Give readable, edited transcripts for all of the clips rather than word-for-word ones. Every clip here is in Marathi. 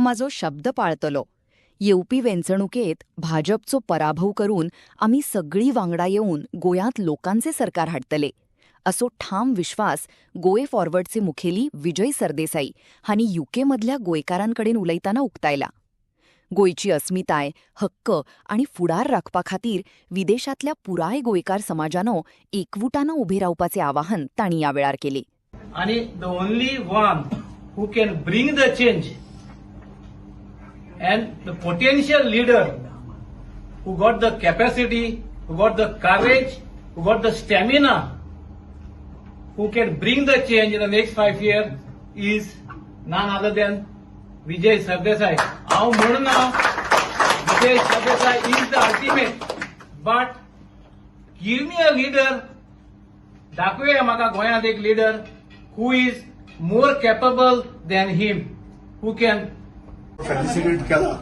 माझो शब्द पाळतलो. येवपी वेंचणुकेत भाजपचो पराभव करून आमी सगळीं वांगडा येवन गोंयांत लोकांचे सरकार हाडटले असो ठाम विश्वास गोवे फॉरवर्डचे मुखेली विजय सरदेसाई हांणी युकेमधल्या गोंयकारांकडेन उलयतना उक्तायला. गोंयची अस्मिताय, हक्क आनी फुडार राखपा खातीर विदेशांतल्या पुराय गोंयकार समाजानो एकवुटानं उबे रावपाचें आवाहन तांणी ह्या वेळार केलें. आणि the only one who can bring the change and the potential leader who got the capacity, who got the courage, who got the stamina, who can bring the change in the next 5 years is none other than Vijay Sardesai. हांव म्हणना Vijay Sardesai is the ultimate, but give me a leader, दाखोया म्हाका गोंयांत एक leader who is more capable than him, who can facilitate केला.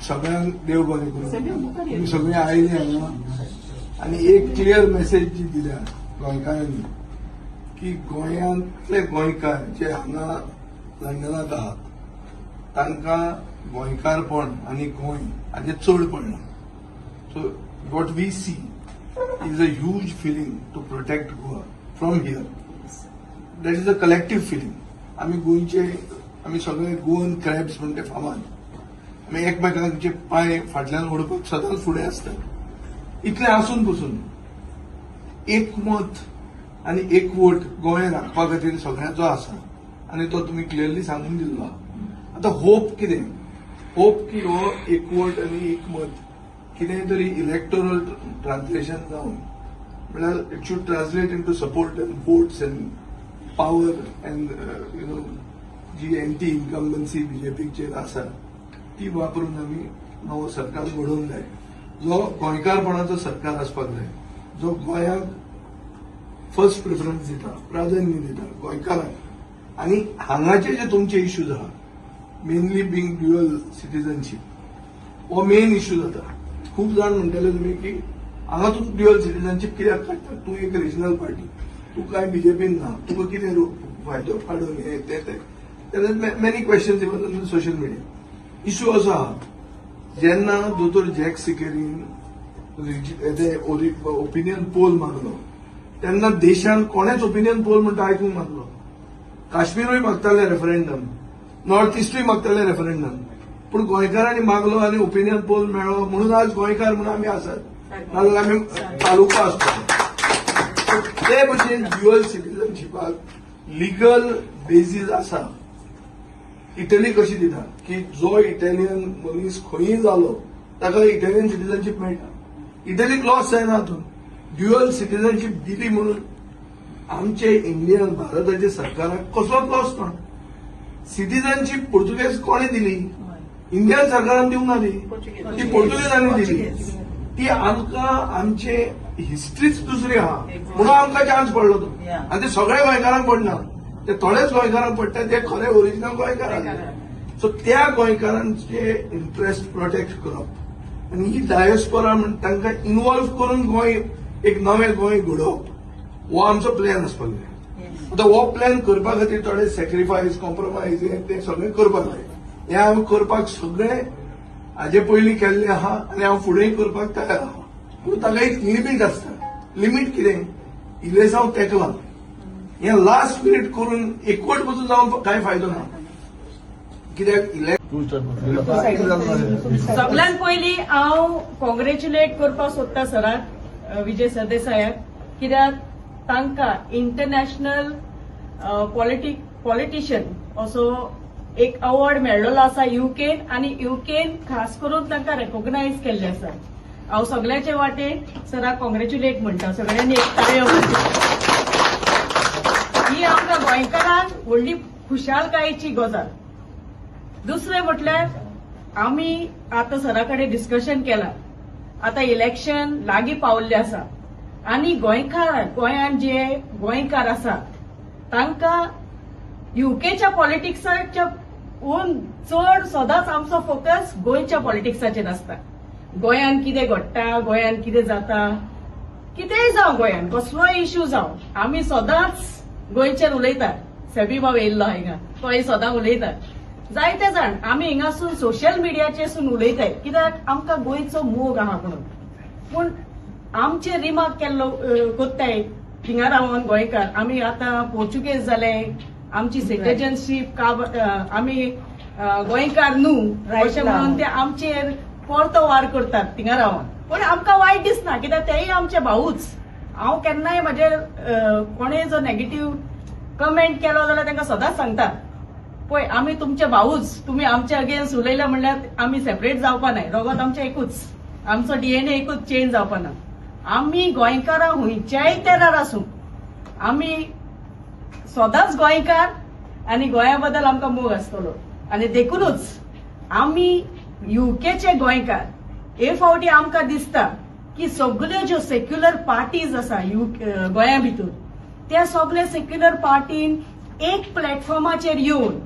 सगळ्यांक देव बरें करूं. तुम्ही सगळीं आयली हांगा आनी एक क्लियर मेसेज जी दिल्या गोंयकारांनी की गोंयांतले गोंयकार जे हांगा लंडनात आहात तांकां गोंयकारपण आनी गोंय हाचें चड पडना. So what we see is a huge feeling to protect Goa from here. That is a collective feeling. आमी गोंयचे आमी सगळे गोवन क्रॅब्स म्हणून ते फामाद. आमी एकमेकांचे पांय फाटल्यान ओडपाक सदांच फुडें आसतात. इतलें आसून पसून एक मत आनी एक वोट गोंय राखपा खातीर सगळ्यांचो आसा आनी तो तुमी क्लियरली सांगून दिल्लो. आतां होप कितें? होप की हो एक वोट आनी एक मत कितेंय तरी इलेक्टोरल ट्रान्सलेशन जावन म्हळ्यार it should translate into support and votes and power and जी एंटी इन्कम्बन्सी बीजेपीचेर आसा ती वापरून आमी नवो सरकार घडोवंक जाय जो गोंयकारपणाचो सरकार आसपाक जाय, जो गोंयांक फर्स्ट प्रिफरन्स दिता, प्राधान्य दिता गोंयकारांक. आनी हांगाचे जे तुमचे इश्यूज आहा मेनली बींग ड्युअल सिटीजनशीप हो मेन इश्यू जाता. खूब जाण म्हणटले तुमी की हांगा तूं ड्युअल सिटीजनशीप कित्याक काडटा? तूं एक रिजनल पार्टी, तूं कांय बीजेपीन ना, तुका कितें फायदो काडून हें तें. There are many questions even on the social media. Issue असो आहा जेन्ना दोतोर जॅक सिकेरीन ओपिनियन पोल मारलो तेन्ना देशान कोणेच ओपिनियन पोल म्हणटा आयकूंक मारलो. काश्मीरूय मागताले रेफरंडम, नॉर्थ इस्टूय मागताले रेफरंडम, पूण गोंयकारांनी मागलो आनी ओपिनियन पोल मेळ्ळो म्हणून आज गोंयकार म्हणून आमी आसात, नाजाल्यार आमी तालुको आसतलो. ते भशेन ड्युअल सिटीजनशिपाक लिगल बेजीस आसा. इटली कशी दिता की जो इटालियन मनीस खंयी जालो ताका इटालियन सिटीजनशीप मेळटा. इटलीक लॉस जायना हातून. ड्युअल सिटीजनशीप दिली म्हणून आमचे इंडियन भारताच्या सरकाराक कसलोच लॉस ना. सिटीजनशीप पोर्तुगेज कोणे दिली? इंडियन सरकारान दिवंक ना ती पोर्तुगेजांनी दिली. ती आमकां आमचे हिस्ट्रीच दुसरी आहा म्हणून आमकां चान्स पडलो तो. आनी ते सगळ्या गोंयकारांक पडना, ते थोडेच गोंयकारांक पडटा ते खरे ओरिजिनल गोंयकार. सो त्या गोंयकारांचे इंटरेस्ट प्रोटेक्ट करप आनी ही डायस्पोरा म्हणून तांकां इन्वॉल्व करून गोंय एक नवें गोंय घडोवप हो आमचो प्लॅन आसपाक जाय. आतां हो प्लॅन करपा खातीर थोडे सॅक्रिफायस कॉम्प्रोमायज ते सगळें करपाक जाय. हें हांव करपाक सगळें हाजे पयलीं केल्लें आहा आनी हांव फुडेंय करपाक तयार आहा. पूण ताका एक लिमीट आसता. लिमीट कितें? इलेसांव तेकलां हें लास्ट मिनीट करून एकवट बसून जावन कांय फायदो ना. कित्याक सगळ्यात पयलीं हांव कॉंग्रॅच्युलेट करपाक सोदता सराक, विजय सरदेसायाक, कित्याक तांकां इंटरनॅशनल पॉलिटिशियन असो एक अवॉर्ड मेळ्ळलो आसा युकेन, आनी युकेन खास करून तांकां रेकॉग्नायज केल्लें आसा. हांव सगळ्याचे वाटेन सराक कॉंग्रॅच्युलेट म्हणटा. सगळ्यांनी एक ताळयो ही आमकां गोंयकारांक व्हडली खुशालकायेची गजाल. दुसरें म्हटल्यार आमी आतां सरा कडेन डिस्कशन केलां. आतां इलेक्शन लागीं पावल्लें आसा आनी गोंयांत जे गोंयकार आसा तांकां युकेच्या पॉलिटिक्साच्या चड सदांच आमचो फोकस गोंयच्या पॉलिटिक्साचेर आसता. गोंयांत कितें घडटा, गोंयांत कितें जाता, कितेंय जावं गोंयांत कसलोय इश्यू जावं आमी सदांच गोंयचेर उलयतात. सेबी बाब येयल्लो हिंगा, तो सदां उलयतात. जायते जाण आमी हिंगासून सोशल मिडियाचेरसून उलयताय कित्याक आमकां गोंयचो मोग आहा म्हणून. पूण आमचे रिमार्क केल्लो कोत्ताय थिंगा रावन गोंयकार आमी आतां पोर्चुगेज जाले, आमची सिटीजनशीप आमी गोंयकार न्हू अशें म्हणून ते आमचेर परतो वार करतात थिंगा रावन. पूण आमकां वायट दिसना कित्याक तेय आमचे भाऊच. हांव केन्नाय म्हजे कोणेय जर नेगेटीव कमेंट केलो जाल्यार तांकां सदांच सांगता पळय आमी तुमचे भाऊच, तुमी आमच्या अगेन्स्ट उलयल्या म्हणल्यार आमी सेपरेट जावपा नाय, रगत आमचें एकूच, आमचो डीएनए एकूच चेंज जावपा ना. आमी गोंयकारां खंयच्याय तेरार आसूं आमी सदांच गोंयकार आनी गोंया बद्दल आमकां मोग आसतलो. आनी देखूनच आमी युकेचे गोंयकार हे फावटी आमकां दिसता की सगल्यो ज्यो सेक्युलर पार्टीज आसा गोंया भितर त्या सगळ्या सेक्युलर पार्टीन एक प्लॅटफॉर्माचेर येवन